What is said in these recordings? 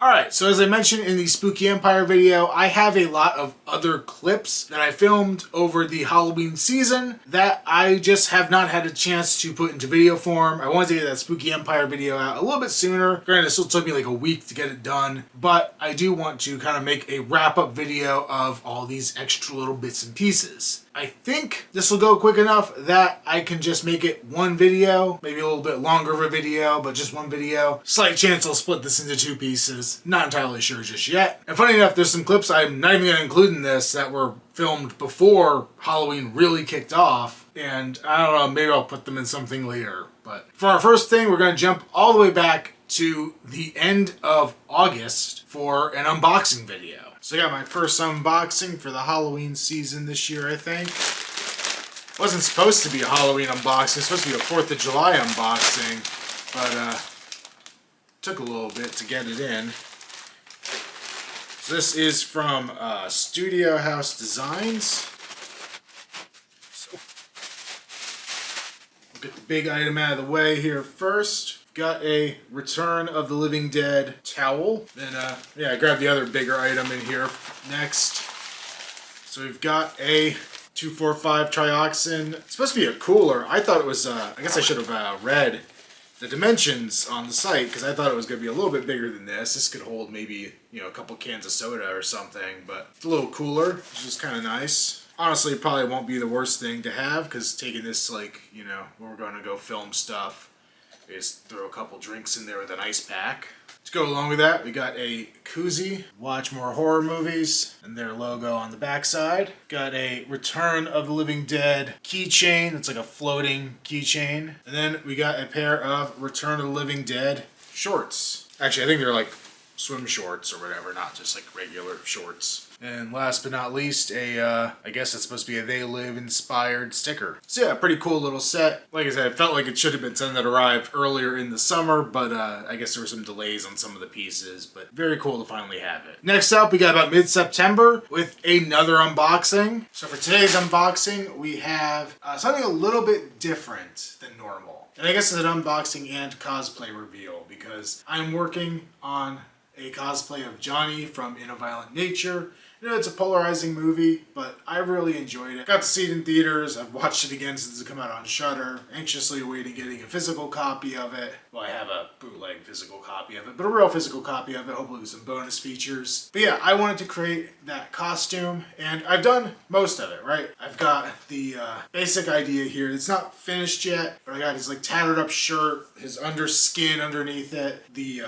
Alright, so as I mentioned in the Spooky Empire video, I have a lot of other clips that I filmed over the Halloween season that I just have not had a chance to put into video form. I wanted to get that Spooky Empire video out a little bit sooner. Granted, it still took me like a week to get it done, but I do want to kind of make a wrap-up video of all these extra little bits and pieces. I think this will go quick enough that I can just make it one video, maybe a little bit longer of a video, but just one video. Slight chance I'll split this into two pieces. Not entirely sure just yet. And funny enough, there's some clips I'm not even going to include in this that were filmed before Halloween really kicked off. And I don't know, maybe I'll put them in something later. But for our first thing, we're going to jump all the way back to the end of August for an unboxing video. So I got my first unboxing for the Halloween season this year, I think. It wasn't supposed to be a Halloween unboxing, it's supposed to be a 4th of July unboxing, but took a little bit to get it in. So this is from Studio House Designs. So we'll get the big item out of the way here first. Got a Return of the Living Dead towel. Then, yeah, I grabbed the other bigger item in here next. So we've got a 245 trioxin. It's supposed to be a cooler. I thought it was, I guess I should have read the dimensions on the site because I thought it was going to be a little bit bigger than this. This could hold maybe, you know, a couple cans of soda or something, but it's a little cooler, which is kind of nice. Honestly, it probably won't be the worst thing to have because taking this, like, you know, when we're going to go film stuff, just throw a couple drinks in there with an ice pack. To go along with that, we got a koozie, watch more horror movies, and their logo on the backside. Got a Return of the Living Dead keychain. It's like a floating keychain. And then we got a pair of Return of the Living Dead shorts. Actually, I think they're like swim shorts or whatever, not just like regular shorts. And last but not least, I guess it's supposed to be a They Live inspired sticker. So yeah, pretty cool little set. Like I said, it felt like it should have been something that arrived earlier in the summer, but I guess there were some delays on some of the pieces, but very cool to finally have it. Next up, we got about mid-September with another unboxing. So for today's unboxing, we have something a little bit different than normal. And I guess it's an unboxing and cosplay reveal because I'm working on a cosplay of Johnny from In a Violent Nature. You know, it's a polarizing movie, but I really enjoyed it. Got to see it in theaters. I've watched it again since it came out on Shudder. Anxiously awaiting getting a physical copy of it. Well, I have a bootleg physical copy of it, but a real physical copy of it, hopefully with some bonus features. But yeah, I wanted to create that costume, and I've done most of it, right? I've got the basic idea here. It's not finished yet, but I got his like tattered up shirt, his underskin underneath it, the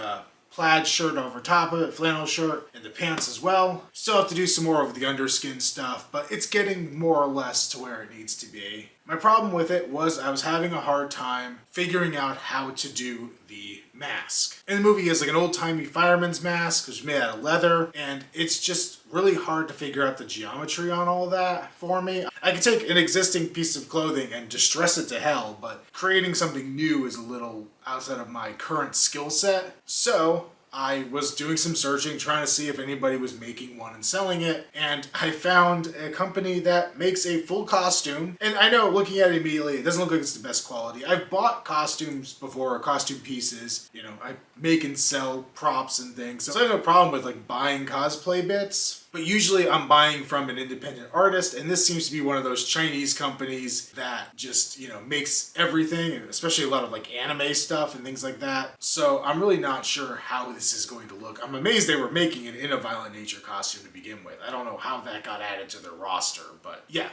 plaid shirt over top of it, flannel shirt, and the pants as well. Still have to do some more of the underskin stuff, but it's getting more or less to where it needs to be. My problem with it was I was having a hard time figuring out how to do the mask. In the movie, is like an old-timey fireman's mask, which is made out of leather, and it's just really hard to figure out the geometry on all that for me. I could take an existing piece of clothing and distress it to hell, but creating something new is a little outside of my current skill set. So I was doing some searching, trying to see if anybody was making one and selling it, and I found a company that makes a full costume. And I know, looking at it immediately, it doesn't look like it's the best quality. I've bought costumes before, costume pieces. You know, I make and sell props and things, so I have no problem with like buying cosplay bits. But usually I'm buying from an independent artist, and this seems to be one of those Chinese companies that just, you know, makes everything, and especially a lot of like anime stuff and things like that. So I'm really not sure how this is going to look. I'm amazed they were making an In a Violent Nature costume to begin with. I don't know how that got added to their roster, but yeah.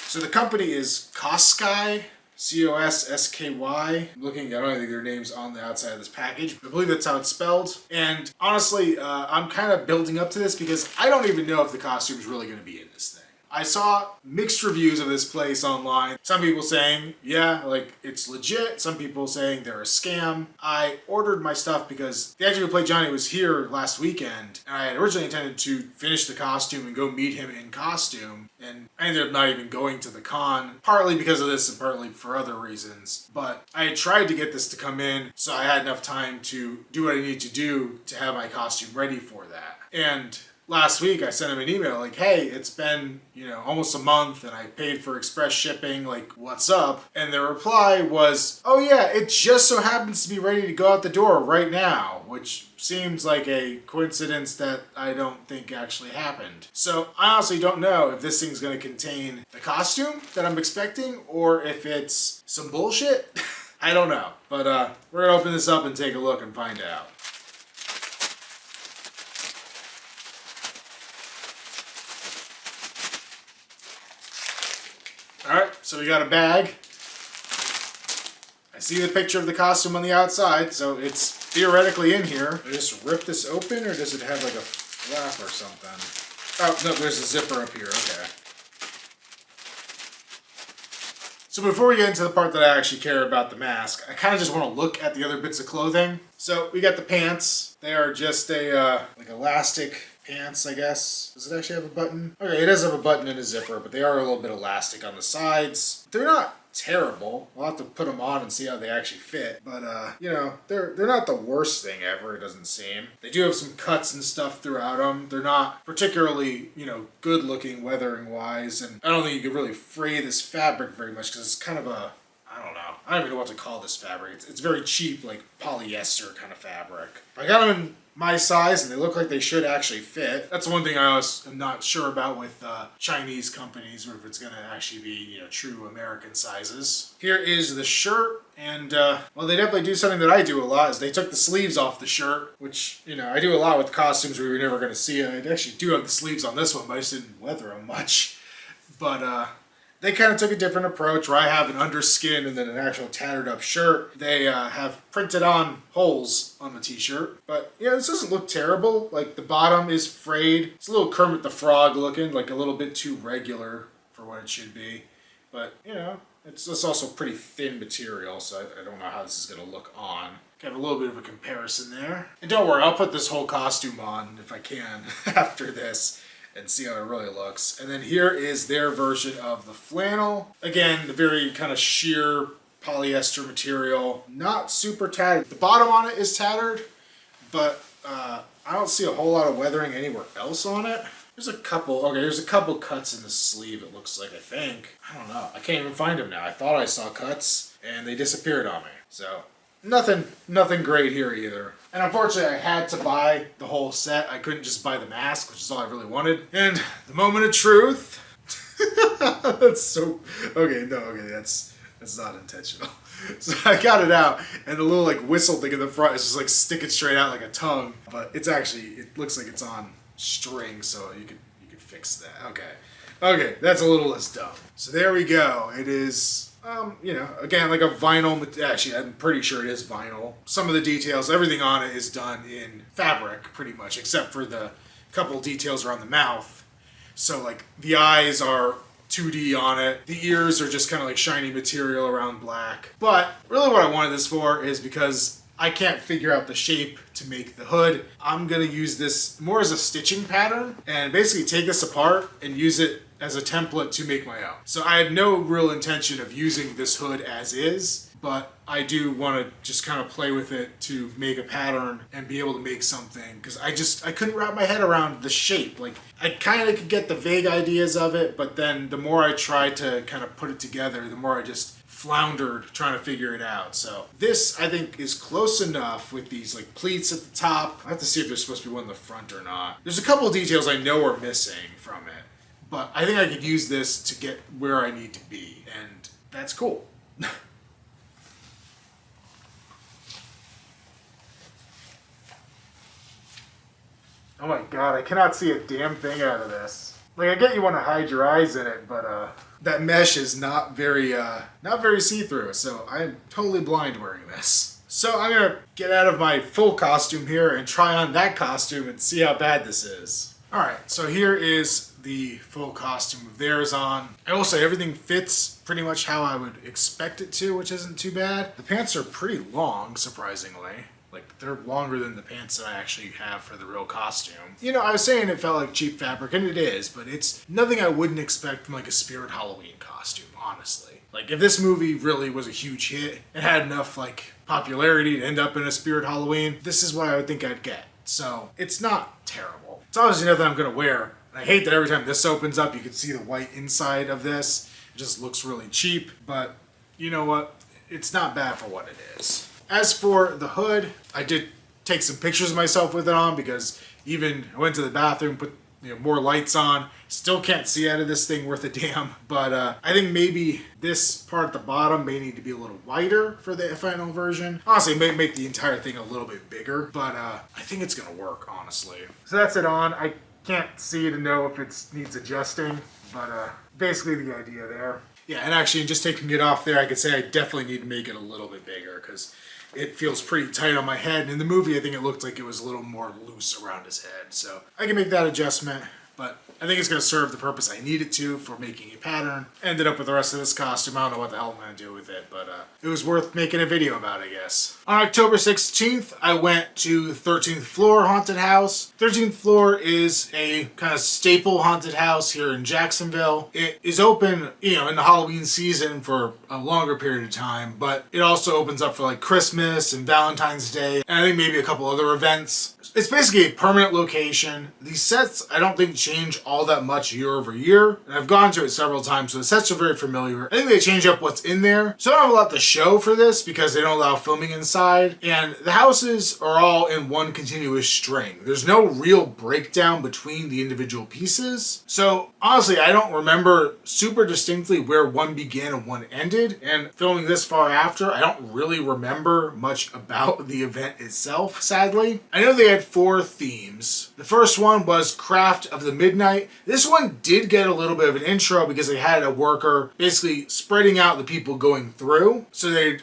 So the company is Cosky. C-O-S-S-K-Y. Looking, I don't think their name's on the outside of this package, but I believe that's how it's spelled. And honestly, I'm kind of building up to this because I don't even know if the costume's really going to be in this thing. I saw mixed reviews of this place online. Some people saying, yeah, like it's legit. Some people saying they're a scam. I ordered my stuff because the actor who played Johnny was here last weekend, and I had originally intended to finish the costume and go meet him in costume, and I ended up not even going to the con, partly because of this and partly for other reasons. But I had tried to get this to come in so I had enough time to do what I need to do to have my costume ready for that. And last week I sent him an email like, hey, it's been, almost a month and I paid for express shipping, like, what's up? And the reply was, oh yeah, it just so happens to be ready to go out the door right now, which seems like a coincidence that I don't think actually happened. So I honestly don't know if this thing's going to contain the costume that I'm expecting or if it's some bullshit. I don't know. But we're going to open this up and take a look and find out. Alright, so we got a bag. I see the picture of the costume on the outside, so it's theoretically in here. Do I just rip this open, or does it have like a flap or something? Oh, no, there's a zipper up here, okay. So before we get into the part that I actually care about the mask, I kind of just want to look at the other bits of clothing. So we got the pants. They are just a, like elastic pants, I guess. Does it actually have a button? Okay, it does have a button and a zipper, but they are a little bit elastic on the sides. They're not terrible. We'll have to put them on and see how they actually fit. But, they're not the worst thing ever, it doesn't seem. They do have some cuts and stuff throughout them. They're not particularly, good looking weathering-wise, and I don't think you could really fray this fabric very much because it's kind of a, I don't know. I don't even know what to call this fabric. It's very cheap, like polyester kind of fabric. I got them in my size, and they look like they should actually fit. That's one thing I always am not sure about with Chinese companies, or if it's going to actually be, true American sizes. Here is the shirt, and, well, they definitely do something that I do a lot, is they took the sleeves off the shirt, which, I do a lot with costumes where you're never going to see it. I actually do have the sleeves on this one, but I just didn't weather them much. But, they kind of took a different approach where I have an underskin and then an actual tattered up shirt. They have printed on holes on the t-shirt. But yeah, this doesn't look terrible. Like the bottom is frayed. It's a little Kermit the Frog looking, like a little bit too regular for what it should be. But, it's also pretty thin material, so I don't know how this is going to look on. Got a little bit of a comparison there. And don't worry, I'll put this whole costume on if I can after this and see how it really looks. And then here is their version of the flannel. Again, the very kind of sheer polyester material. Not super tattered. The bottom on it is tattered, but I don't see a whole lot of weathering anywhere else on it. There's a couple cuts in the sleeve, it looks like, I think. I don't know. I can't even find them now. I thought I saw cuts, and they disappeared on me. So, nothing great here either. And unfortunately, I had to buy the whole set. I couldn't just buy the mask, which is all I really wanted. And the moment of truth. That's so... that's not intentional. So I got it out, and the little, like, whistle thing in the front is just, like, sticking straight out like a tongue. But it's actually... It looks like it's on string, so you could fix that. Okay, that's a little less dumb. So there we go. It is... again, like a vinyl, actually, I'm pretty sure it is vinyl. Some of the details, everything on it is done in fabric, pretty much, except for the couple details around the mouth. So, like, the eyes are 2D on it. The ears are just kind of like shiny material around black. But really what I wanted this for is because I can't figure out the shape to make the hood. I'm going to use this more as a stitching pattern and basically take this apart and use it as a template to make my own. So I had no real intention of using this hood as is, but I do want to just kind of play with it to make a pattern and be able to make something, because I couldn't wrap my head around the shape. Like, I kind of could get the vague ideas of it, but then the more I tried to kind of put it together, the more I just floundered trying to figure it out. So this, I think, is close enough with these like pleats at the top. I have to see if there's supposed to be one in the front or not. There's a couple of details I know are missing from it, but I think I could use this to get where I need to be, and that's cool. Oh my god, I cannot see a damn thing out of this. Like, I get you want to hide your eyes in it, but that mesh is not very see-through, so I'm totally blind wearing this. So I'm gonna get out of my full costume here and try on that costume and see how bad this is. Alright, so here is the full costume of theirs on. I will say everything fits pretty much how I would expect it to, which isn't too bad. The pants are pretty long, surprisingly. Like, they're longer than the pants that I actually have for the real costume. You know, I was saying it felt like cheap fabric, and it is, but it's nothing I wouldn't expect from, like, a Spirit Halloween costume, honestly. Like, if this movie really was a huge hit, it had enough, like, popularity to end up in a Spirit Halloween, this is what I would think I'd get. So it's not terrible. It's obviously nothing I'm gonna wear. I hate that every time this opens up, you can see the white inside of this. It just looks really cheap, but you know what? It's not bad for what it is. As for the hood, I did take some pictures of myself with it on because even I went to the bathroom, put more lights on. Still can't see out of this thing worth a damn. But I think maybe this part at the bottom may need to be a little wider for the final version. Honestly, it may make the entire thing a little bit bigger, but I think it's gonna work, honestly. So that's it on. I can't see to know if it needs adjusting, but basically the idea there. Yeah, and actually just taking it off there, I could say I definitely need to make it a little bit bigger because it feels pretty tight on my head. And in the movie, I think it looked like it was a little more loose around his head. So I can make that adjustment, but I think it's going to serve the purpose I need it to for making a pattern. Ended up with the rest of this costume. I don't know what the hell I'm going to do with it, but it was worth making a video about, I guess. On October 16th, I went to 13th Floor Haunted House. 13th Floor is a kind of staple haunted house here in Jacksonville. It is open, in the Halloween season for a longer period of time, but it also opens up for like Christmas and Valentine's Day, and I think maybe a couple other events. It's basically a permanent location. These sets, I don't think, change all that much year over year, and I've gone to it several times, so the sets are very familiar. I think they change up what's in there, so I don't have a lot to show for this because they don't allow filming inside, and the houses are all in one continuous string. There's no real breakdown between the individual pieces, so honestly, I don't remember super distinctly where one began and one ended, and filming this far after, I don't really remember much about the event itself, sadly. I know they had 4 themes. The first one was Craft of the Midnight. This one did get a little bit of an intro because they had a worker basically spreading out the people going through. So they'd,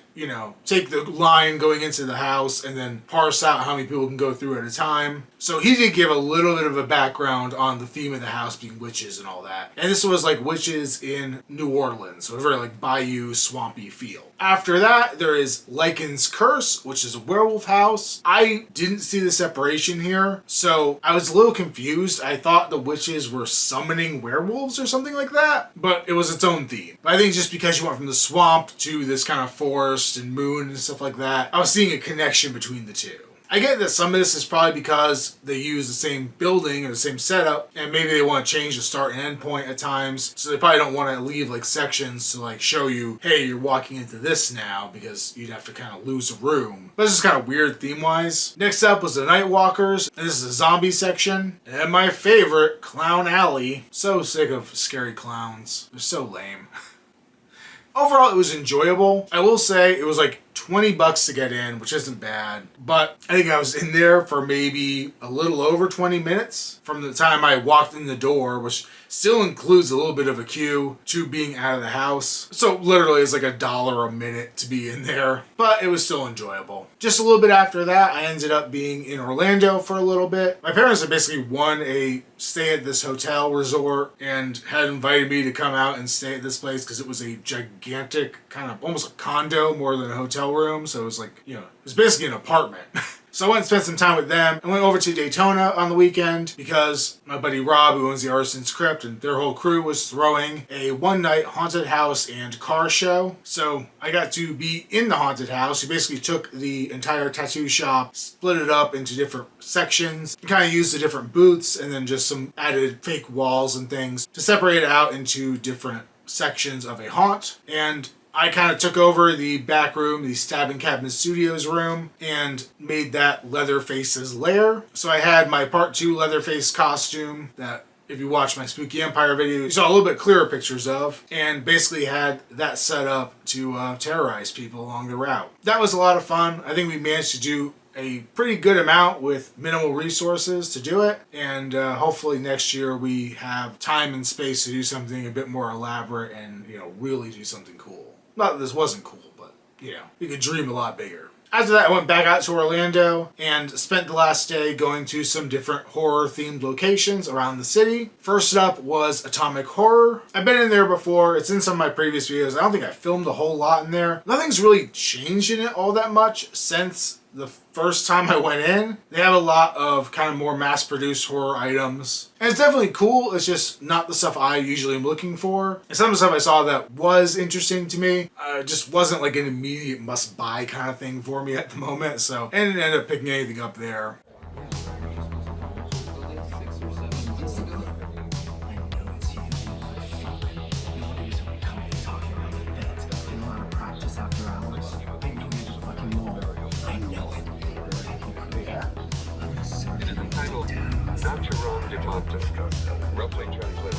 take the line going into the house and then parse out how many people can go through at a time. So he did give a little bit of a background on the theme of the house being witches and all that. And this was like witches in New Orleans, so a very like bayou, swampy feel. After that, there is Lycan's Curse, which is a werewolf house. I didn't see the separation here, so I was a little confused. I thought the witches were summoning werewolves or something like that, but it was its own theme. But I think just because you went from the swamp to this kind of forest and moon and stuff like that, I was seeing a connection between the two. I get that some of this is probably because they use the same building or the same setup, and maybe they want to change the start and end point at times, so they probably don't want to leave like sections to like show you, hey, you're walking into this now, because you'd have to kind of lose a room. But this is kind of weird theme-wise. Next up was the Nightwalkers, and this is the zombie section, and my favorite, Clown Alley. So sick of scary clowns. They're so lame. Overall, it was enjoyable. I will say it was like $20 to get in, which isn't bad, but I think I was in there for maybe a little over 20 minutes from the time I walked in the door, which still includes a little bit of a queue to being out of the house. So literally it's like $1 a minute to be in there, but it was still enjoyable. Just a little bit after that, I ended up being in Orlando for a little bit. My parents had basically won a stay at this hotel resort and had invited me to come out and stay at this place because it was a gigantic kind of almost a condo more than a hotel room. So it was like, it was basically an apartment. So I went and spent some time with them. I went over to Daytona on the weekend because my buddy Rob, who owns the Artisan's Crypt, and their whole crew was throwing a one-night haunted house and car show. So I got to be in the haunted house. We basically took the entire tattoo shop, split it up into different sections, and kind of used the different booths and then just some added fake walls and things to separate it out into different sections of a haunt. And I kind of took over the back room, the Stabbing Cabinet Studios room, and made that Leatherface's lair. So I had my part 2 Leatherface costume that, if you watch my Spooky Empire video, you saw a little bit clearer pictures of, and basically had that set up to terrorize people along the route. That was a lot of fun. I think we managed to do a pretty good amount with minimal resources to do it, and hopefully next year we have time and space to do something a bit more elaborate and really do something cool. Not that this wasn't cool, but you could dream a lot bigger. After that, I went back out to Orlando and spent the last day going to some different horror-themed locations around the city. First up was Atomic Horror. I've been in there before. It's in some of my previous videos. I don't think I filmed a whole lot in there. Nothing's really changed in it all that much since the first time I went in. They have a lot of kind of more mass-produced horror items. And it's definitely cool. It's just not the stuff I usually am looking for. And some of the stuff I saw that was interesting to me just wasn't like an immediate must-buy kind of thing for me at the moment. So I didn't end up picking anything up there. Natural department. Roughly translated.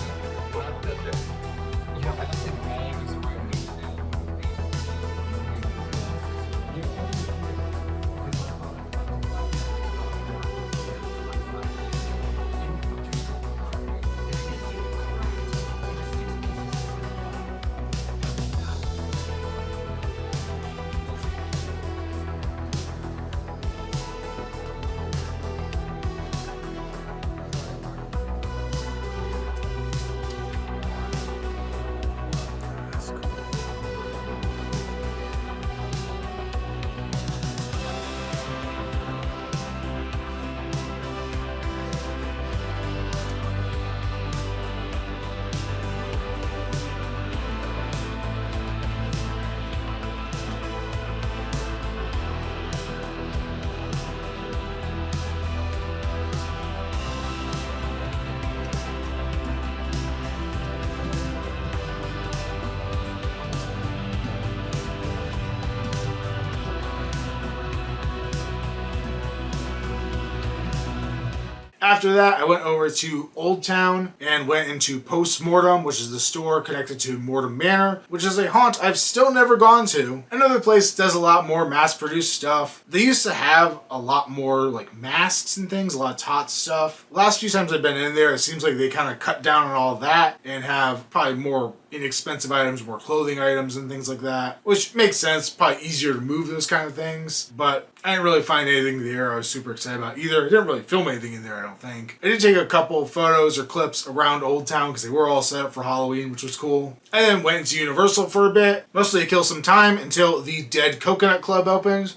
After that, I went over to Old Town and went into Postmortem, which is the store connected to Mortem Manor, which is a haunt I've still never gone to. Another place does a lot more mass-produced stuff. They used to have a lot more like masks and things, a lot of tot stuff. Last few times I've been in there, it seems like they kind of cut down on all that and have probably more inexpensive items, more clothing items and things like that, which makes sense. Probably easier to move those kind of things, but I didn't really find anything there I was super excited about either. I didn't really film anything in there, I don't think. I did take a couple photos or clips around Old Town because they were all set up for Halloween, which was cool. I then went into Universal for a bit, mostly to kill some time until the Dead Coconut Club opened.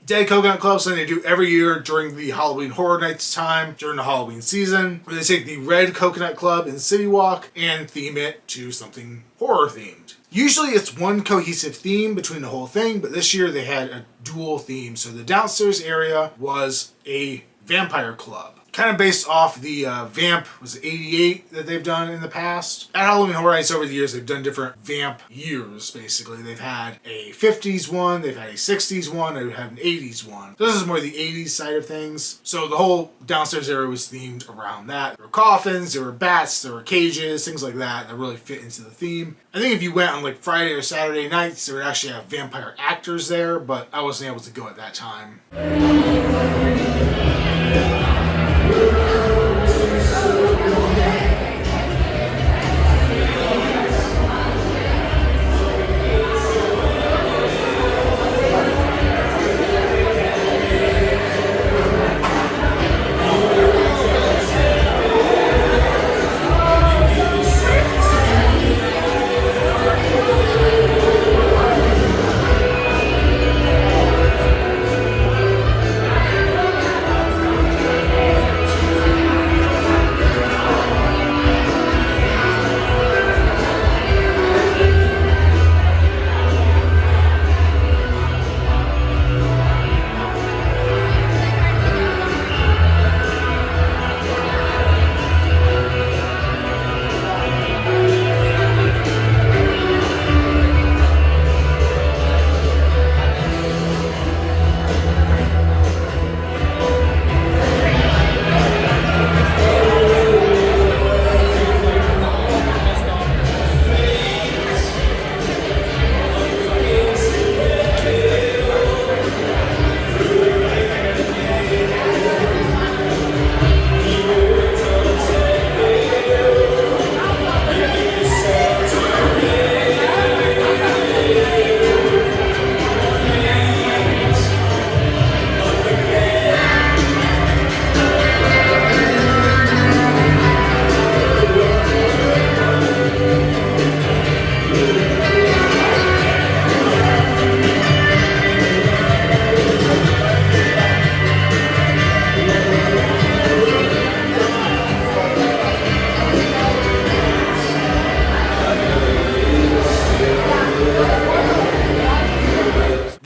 Dead Coconut Club, something they do every year during the Halloween Horror Nights time, during the Halloween season, where they take the Red Coconut Club in City Walk and theme it to something horror themed. Usually it's one cohesive theme between the whole thing, but this year they had a dual theme. So the downstairs area was a vampire club. Kind of based off the Vamp, was 88 that they've done in the past. At Halloween Horror Nights over the years, they've done different Vamp years, basically. They've had a 50s one, they've had a 60s one, they've had an 80s one. This is more the 80s side of things. So the whole downstairs area was themed around that. There were coffins, there were bats, there were cages, things like that really fit into the theme. I think if you went on like Friday or Saturday nights, they would actually have vampire actors there, but I wasn't able to go at that time.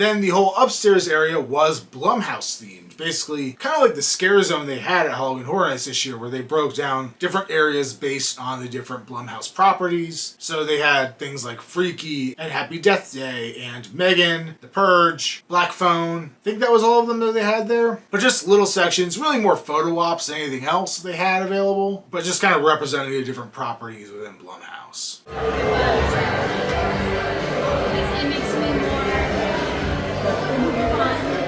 Then the whole upstairs area was Blumhouse themed. Basically, kind of like the scare zone they had at Halloween Horror Nights this year, where they broke down different areas based on the different Blumhouse properties. So they had things like Freaky and Happy Death Day and Megan, The Purge, Black Phone. I think that was all of them that they had there. But just little sections, really more photo ops than anything else they had available, but just kind of representing the different properties within Blumhouse. It makes me more fun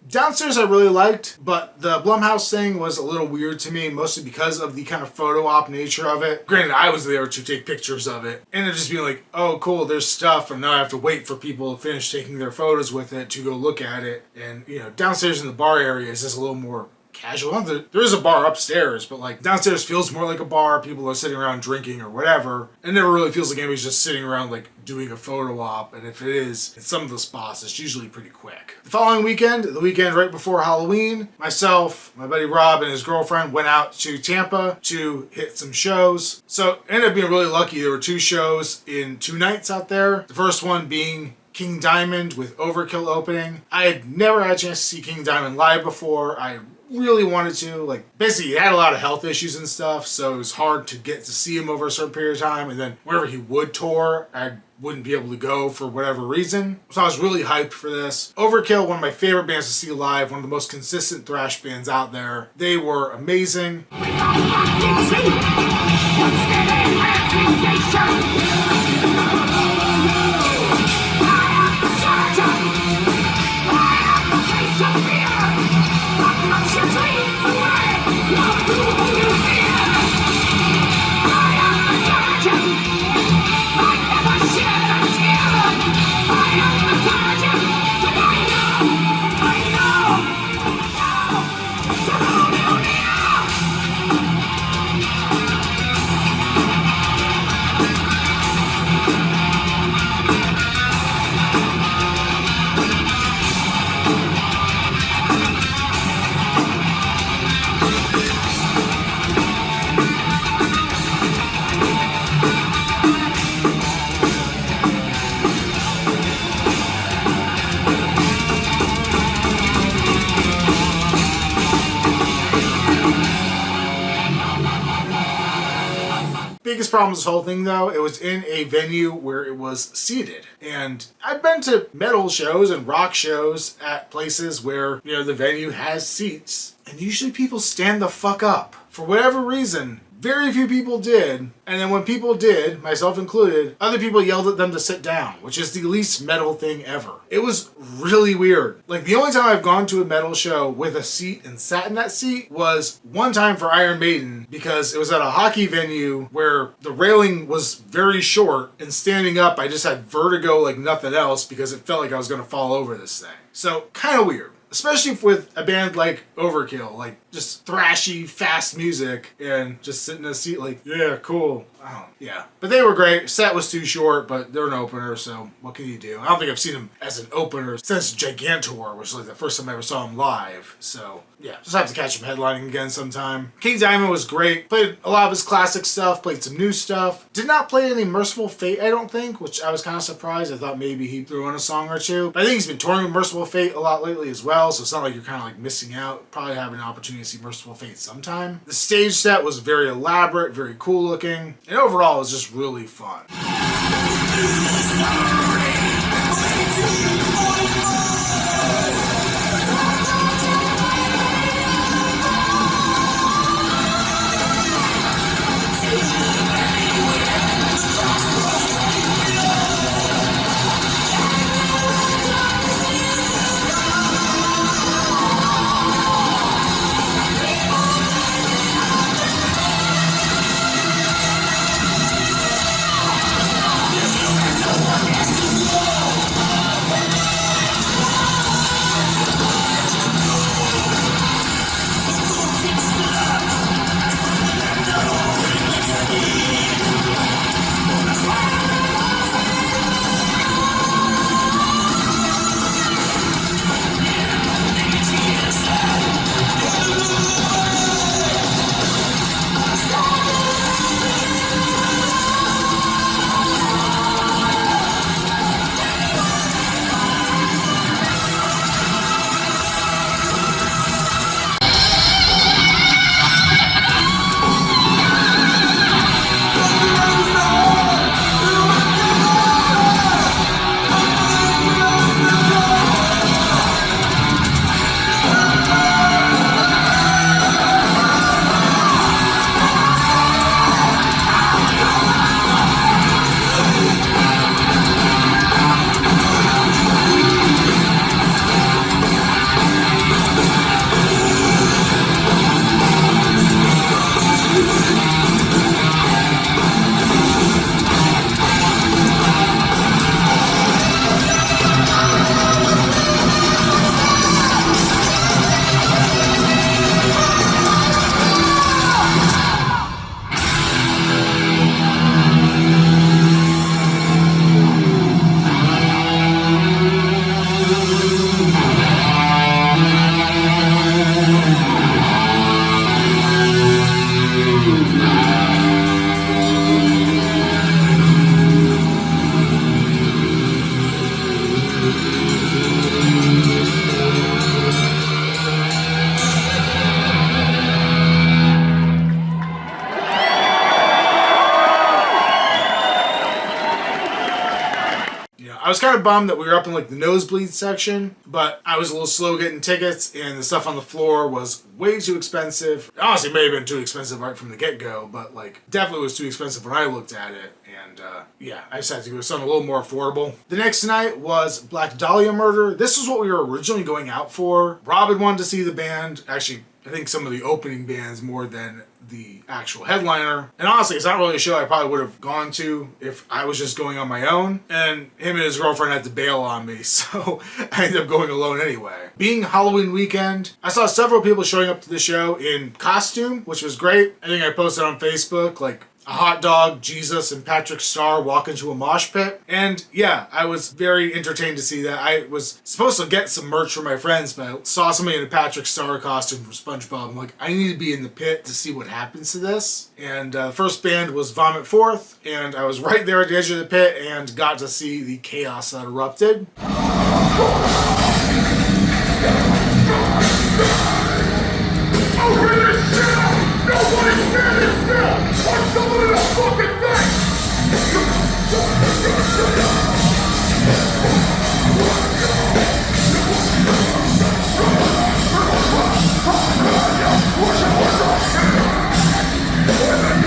Downstairs I really liked, but the Blumhouse thing was a little weird to me, mostly because of the kind of photo op nature of it. Granted, I was there to take pictures of it, and it just being like, oh cool, there's stuff, and now I have to wait for people to finish taking their photos with it to go look at it. And, you know, downstairs in the bar area is just a little more casual. There is a bar upstairs, but like downstairs feels more like a bar. People are sitting around drinking or whatever. It never really feels like anybody's just sitting around like doing a photo op. And if it is, in some of the spots, it's usually pretty quick. The following weekend, the weekend right before Halloween, myself, my buddy Rob, and his girlfriend went out to Tampa to hit some shows. So ended up being really lucky. There were 2 shows in 2 nights out there. The first one being King Diamond with Overkill opening. I had never had a chance to see King Diamond live before. I really wanted to. Like, basically, he had a lot of health issues and stuff, so it was hard to get to see him over a certain period of time. And then wherever he would tour, I wouldn't be able to go for whatever reason. So I was really hyped for this. Overkill, one of my favorite bands to see live, one of the most consistent thrash bands out there. They were amazing. Biggest problem with this whole thing, though, it was in a venue where it was seated. And I've been to metal shows and rock shows at places where, you know, the venue has seats. And usually people stand the fuck up. For whatever reason, very few people did. And then when people did, myself included, other people yelled at them to sit down, which is the least metal thing ever. It was really weird. Like, the only time I've gone to a metal show with a seat and sat in that seat was one time for Iron Maiden, because it was at a hockey venue where the railing was very short, and standing up I just had vertigo like nothing else because it felt like I was going to fall over this thing. So kind of weird. Especially with a band like Overkill, like just thrashy, fast music, and just sitting in a seat like, yeah, cool. Yeah. But they were great. Set was too short, but they're an opener, so what can you do? I don't think I've seen them as an opener since Gigantor, which was like the first time I ever saw them live. So, yeah, just have to catch them headlining again sometime. King Diamond was great. Played a lot of his classic stuff, played some new stuff. Did not play any Merciful Fate, I don't think, which I was kind of surprised. I thought maybe he threw in a song or two. But I think he's been touring with Merciful Fate a lot lately as well, so it's not like you're kind of like missing out. Probably have an opportunity to see Merciful Fate sometime. The stage set was very elaborate, very cool looking, and overall it was just really fun. I was kind of bummed that we were up in like the nosebleed section, but I was a little slow getting tickets, and the stuff on the floor was way too expensive. Honestly, it may have been too expensive right from the get-go, but like definitely was too expensive when I looked at it. And yeah, I decided to go with something a little more affordable. The next night was Black Dahlia Murder. This was what we were originally going out for. Rob had wanted to see the band. Actually, I think some of the opening bands more than the actual headliner. And honestly, it's not really a show I probably would have gone to if I was just going on my own. And him and his girlfriend had to bail on me, so I ended up going alone anyway. Being Halloween weekend, I saw several people showing up to the show in costume, which was great. I think I posted on Facebook, like, a hot dog, Jesus, and Patrick Star walk into a mosh pit. And yeah, I was very entertained to see that. I was supposed to get some merch for my friends, but I saw somebody in a Patrick Star costume from SpongeBob. I'm like, I need to be in the pit to see what happens to this. And the first band was Vomit Forth, and I was right there at the edge of the pit and got to see the chaos that erupted. Open this shit up! Nobody's standing still! Punch someone in the fucking face! When the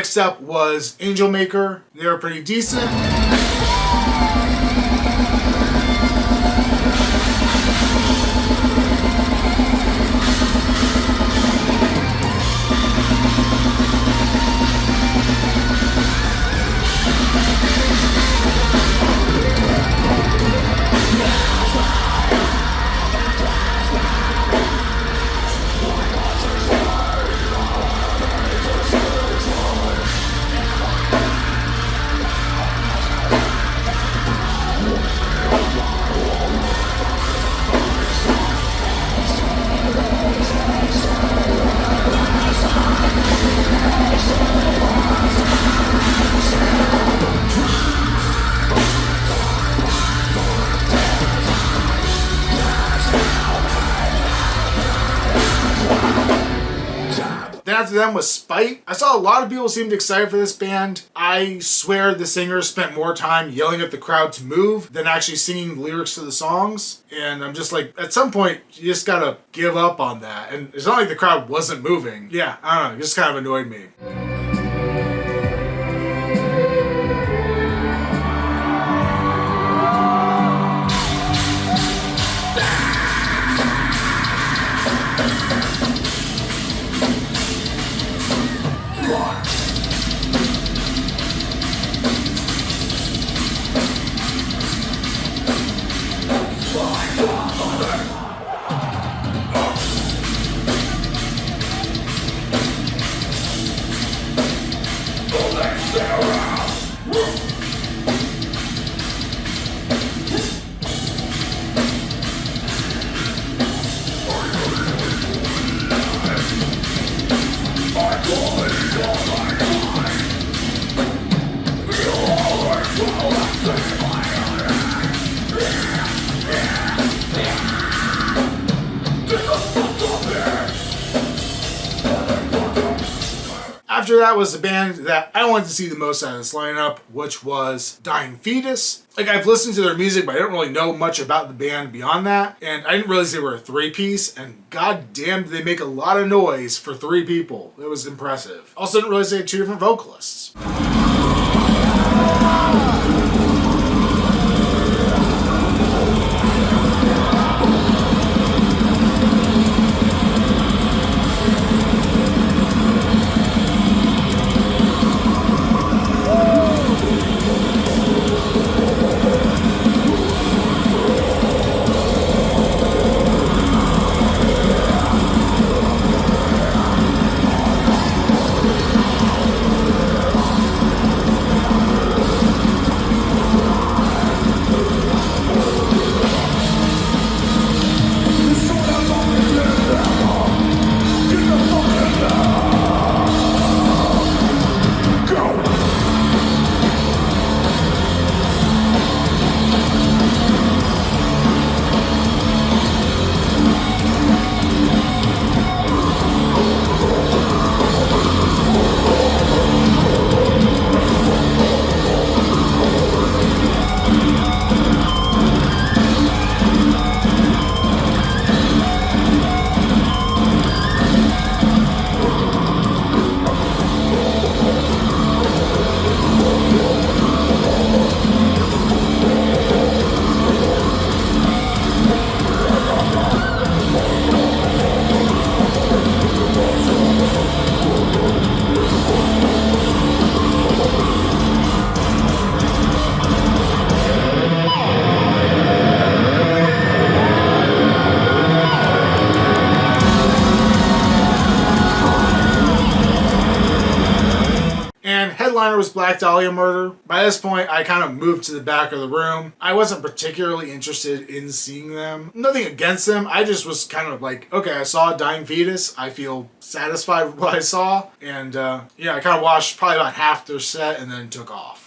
Next up was Angel Maker. They were pretty decent. Then after them was Spite. I saw a lot of people seemed excited for this band. I swear the singer spent more time yelling at the crowd to move than actually singing the lyrics to the songs. And I'm just like, at some point, you just gotta give up on that. And it's not like the crowd wasn't moving. Yeah, I don't know, it just kind of annoyed me. After that was the band that I wanted to see the most out of this lineup, which was Dying Fetus. Like, I've listened to their music, but I don't really know much about the band beyond that. And I didn't realize they were a three-piece, and goddamn, did they make a lot of noise for three people. It was impressive. Also didn't realize they had two different vocalists. Headliner was Black Dahlia Murder. By this point, I kind of moved to the back of the room. I wasn't particularly interested in seeing them. Nothing against them. I just was kind of like, okay, I saw a Dying Fetus. I feel satisfied with what I saw. And yeah, I kind of watched probably about half their set and then took off.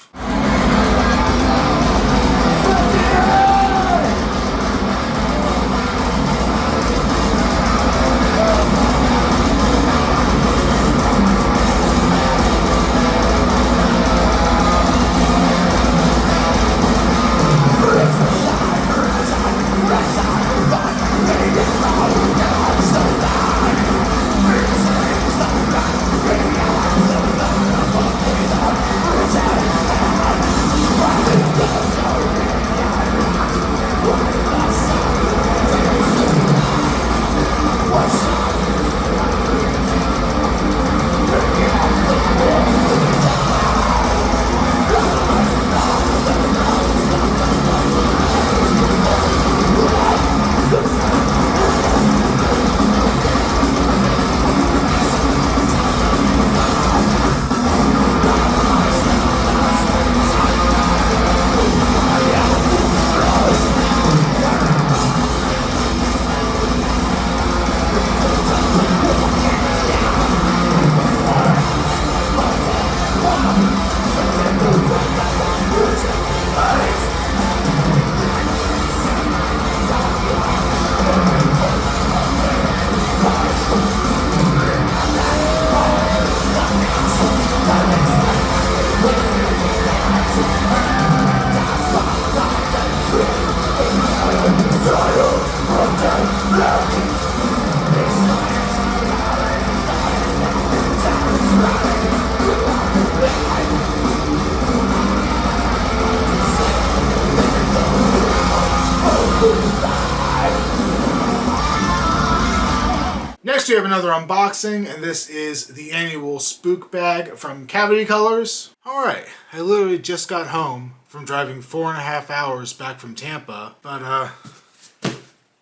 Next we have another unboxing, and this is the annual Spook Bag from Cavity Colors. Alright, I literally just got home from driving 4.5 hours back from Tampa, but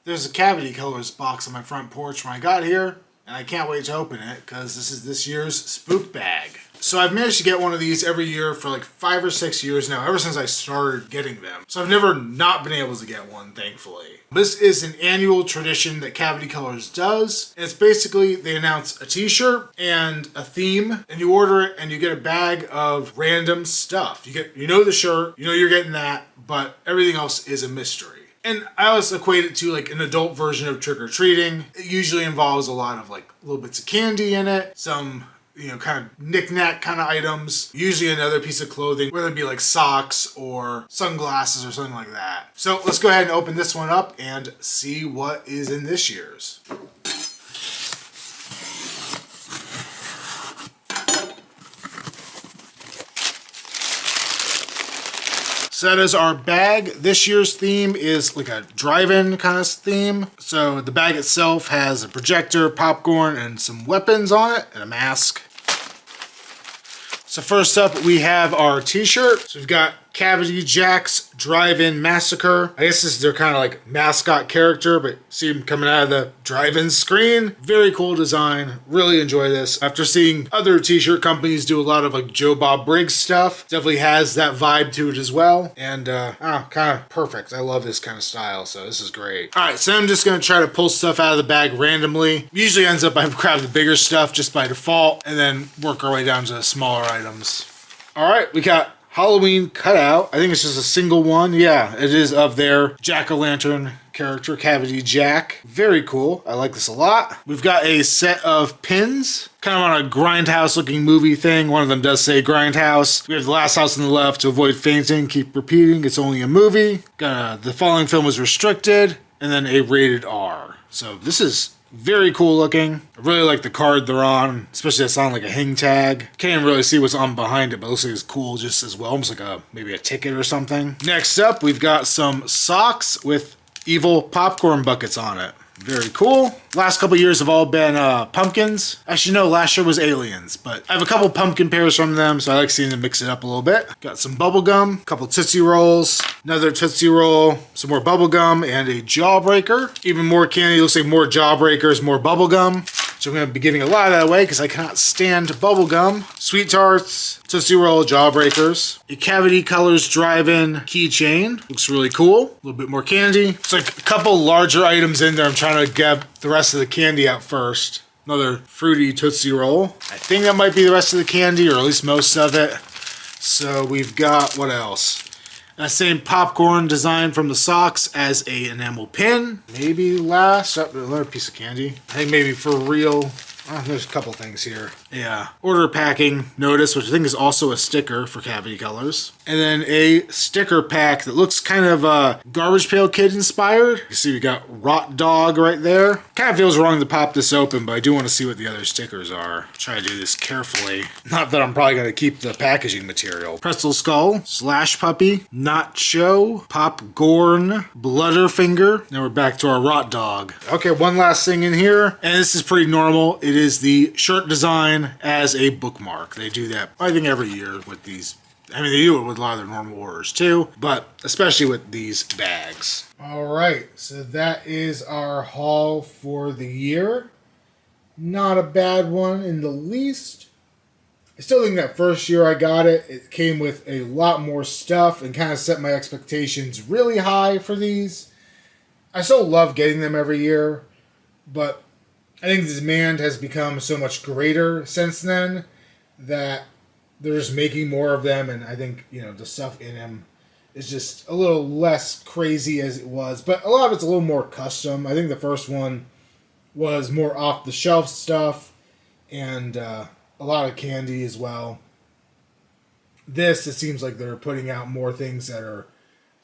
there's a Cavity Colors box on my front porch when I got here, and I can't wait to open it because this is this year's Spook Bag. So I've managed to get one of these every year for like 5 or 6 years now, ever since I started getting them. So I've never not been able to get one, thankfully. This is an annual tradition that Cavity Colors does. And it's basically, they announce a t-shirt and a theme, and you order it and you get a bag of random stuff. You know the shirt, you know you're getting that, but everything else is a mystery. And I always equate it to like an adult version of trick-or-treating. It usually involves a lot of like little bits of candy in it, some kind of knick-knack kind of items, usually another piece of clothing, whether it be like socks or sunglasses or something like that. So let's go ahead and open this one up and see what is in this year's. So that is our bag. This year's theme is like a drive-in kind of theme. So the bag itself has a projector, popcorn, and some weapons on it, and a mask. So first up, we have our t-shirt. So we've got Cavity Jack's Drive-In Massacre. I guess this is their kind of like mascot character, but see him coming out of the drive-in screen. Very cool design. Really enjoy this. After seeing other t-shirt companies do a lot of like Joe Bob Briggs stuff, definitely has that vibe to it as well. And kind of perfect. I love this kind of style, so this is great. All right, so I'm just gonna try to pull stuff out of the bag randomly. Usually ends up I grab the bigger stuff just by default, and then work our way down to the smaller items. All right, we got Halloween cutout. I think it's just a single one. Yeah, it is of their jack-o'-lantern character, Cavity Jack. Very cool. I like this a lot. We've got a set of pins, kind of on a grindhouse looking movie thing. One of them does say grindhouse. We have the last house on the left, to avoid fainting, keep repeating, it's only a movie. Got the following film was restricted, and then a rated R. So this is very cool looking. I really like the card they're on, especially that's on like a hang tag. Can't even really see what's on behind it, but it looks like it's cool just as well. Almost like maybe a ticket or something. Next up, we've got some socks with evil popcorn buckets on it. Very cool. Last couple years have all been pumpkins. Actually, no, last year was aliens, but I have a couple pumpkin pairs from them, so I like seeing them mix it up a little bit. Got some bubble gum, a couple Tootsie Rolls, another Tootsie Roll, some more bubble gum, and a Jawbreaker. Even more candy, looks like more Jawbreakers, more bubble gum. So I'm going to be giving a lot of that away because I cannot stand bubble gum. Sweet Tarts, Tootsie Roll, Jawbreakers. A Cavity Colors Drive-In keychain. Looks really cool. A little bit more candy. It's like a couple larger items in there. I'm trying to get the rest of the candy out first. Another fruity Tootsie Roll. I think that might be the rest of the candy, or at least most of it. So we've got, what else? That same popcorn design from the socks as a enamel pin. Maybe last, another piece of candy. I think maybe for real. There's a couple things here. Yeah. Order packing notice, which I think is also a sticker for Cavity Colors. And then a sticker pack that looks kind of Garbage Pail Kid inspired. You see we got Rot Dog right there. Kind of feels wrong to pop this open, but I do want to see what the other stickers are. Try to do this carefully. Not that I'm probably going to keep the packaging material. Pretzel Skull, Slash Puppy, Nacho, Popcorn, Blutterfinger. Now we're back to our Rot Dog. Okay, one last thing in here, and this is pretty normal. It is the shirt design as a bookmark. They do that, I think, every year with these. I mean, they do it with a lot of their normal orders too, but especially with these bags. All right, so that is our haul for the year. Not a bad one in the least. I still think that first year I got it, it came with a lot more stuff and kind of set my expectations really high for these. I still love getting them every year, but I think the demand has become so much greater since then that they're just making more of them, and I think, the stuff in them is just a little less crazy as it was, but a lot of it's a little more custom. I think the first one was more off-the-shelf stuff and a lot of candy as well. This, it seems like they're putting out more things that are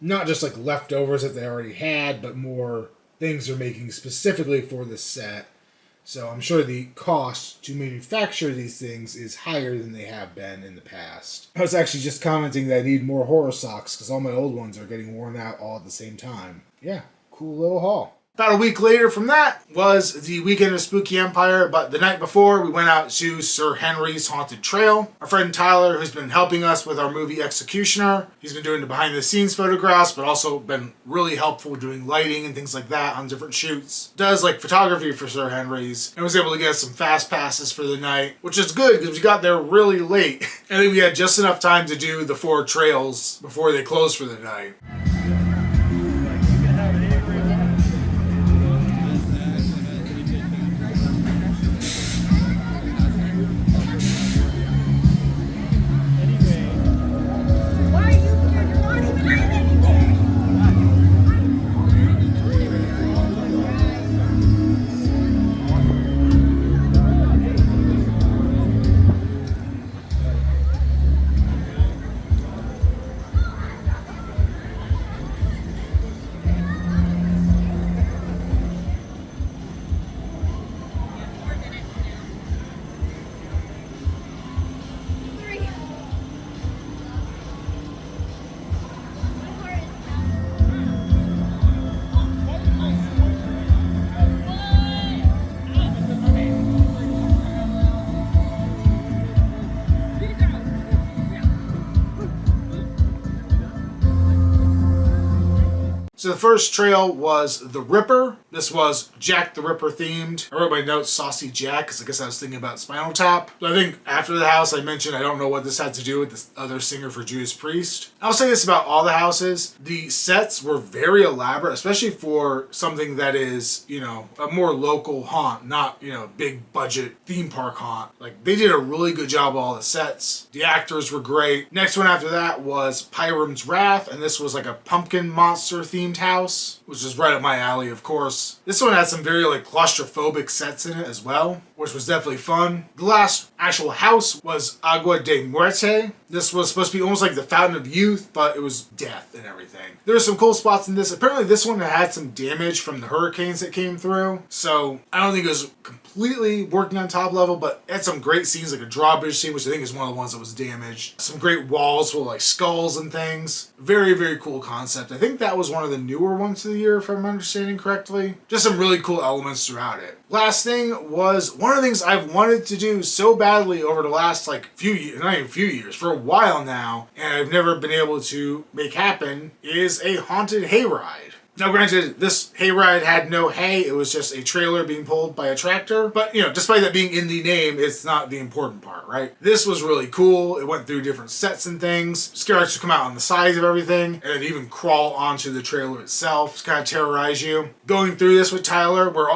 not just like leftovers that they already had, but more things they're making specifically for this set. So I'm sure the cost to manufacture these things is higher than they have been in the past. I was actually just commenting that I need more horror socks because all my old ones are getting worn out all at the same time. Yeah, cool little haul. About a week later from that was the weekend of Spooky Empire, but the night before we went out to Sir Henry's Haunted Trail. Our friend Tyler, who's been helping us with our movie Executioner, he's been doing the behind the scenes photographs, but also been really helpful doing lighting and things like that on different shoots. Does like photography for Sir Henry's and was able to get us some fast passes for the night, which is good because we got there really late. I think we had just enough time to do the 4 trails before they closed for the night. So the first trail was the Ripper. This was Jack the Ripper themed. I wrote my notes Saucy Jack because I guess I was thinking about Spinal Tap. But I think after the house I mentioned I don't know what this had to do with this other singer for Judas Priest. I'll say this about all the houses. The sets were very elaborate, especially for something that is, you know, a more local haunt, not, you know, big budget theme park haunt. Like they did a really good job of all the sets. The actors were great. Next one after that was Pyram's Wrath, and this was like a pumpkin monster themed house, which is right up my alley, of course. This one had some very like claustrophobic sets in it as well, which was definitely fun. The last actual house was Agua de Muerte. This was supposed to be almost like the Fountain of Youth, but it was death and everything. There were some cool spots in this. Apparently this one had some damage from the hurricanes that came through, so I don't think it was completely working on top level, but it had some great scenes, like a drawbridge scene, which I think is one of the ones that was damaged. Some great walls with like skulls and things. Very, very cool concept. I think that was one of the newer ones of the year, if I'm understanding correctly. Just some really cool elements throughout it. Last thing was one of the things I've wanted to do so badly over the last like few years, not even few years, for a while now, and I've never been able to make happen, is a haunted hayride. Now granted, this hayride had no hay, it was just a trailer being pulled by a tractor, but you know, despite that being in the name, it's not the important part, right? This was really cool. It went through different sets and things. Scare actors come out on the sides of everything, and even crawl onto the trailer itself to kind of terrorize you. Going through this with Tyler, where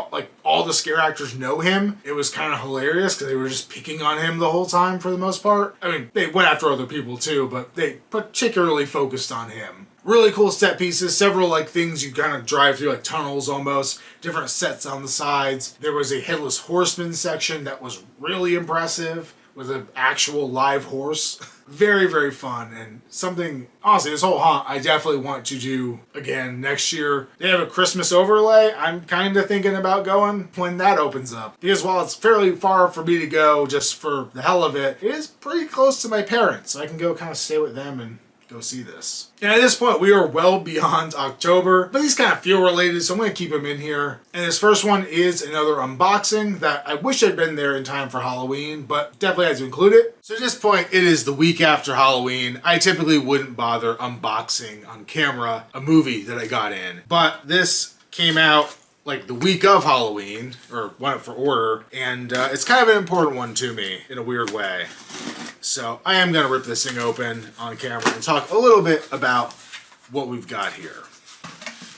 all the scare actors know him, it was kind of hilarious because they were just picking on him the whole time for the most part. I mean, they went after other people too, but they particularly focused on him. Really cool set pieces, several like things you kind of drive through, like tunnels almost, different sets on the sides. There was a Headless Horseman section that was really impressive with an actual live horse. Very, very fun, and something, honestly, this whole haunt I definitely want to do again next year. They have a Christmas overlay. I'm kind of thinking about going when that opens up, because while it's fairly far for me to go just for the hell of it, it is pretty close to my parents, so I can go kind of stay with them and go see this. And at this point, we are well beyond October, but these kind of feel related, so I'm going to keep them in here. And this first one is another unboxing that I wish I'd been there in time for Halloween, but definitely had to include it. So at this point, it is the week after Halloween. I typically wouldn't bother unboxing on camera a movie that I got in, but this came out like the week of Halloween, or went up for order, and it's kind of an important one to me in a weird way. So I am gonna rip this thing open on camera and talk a little bit about what we've got here.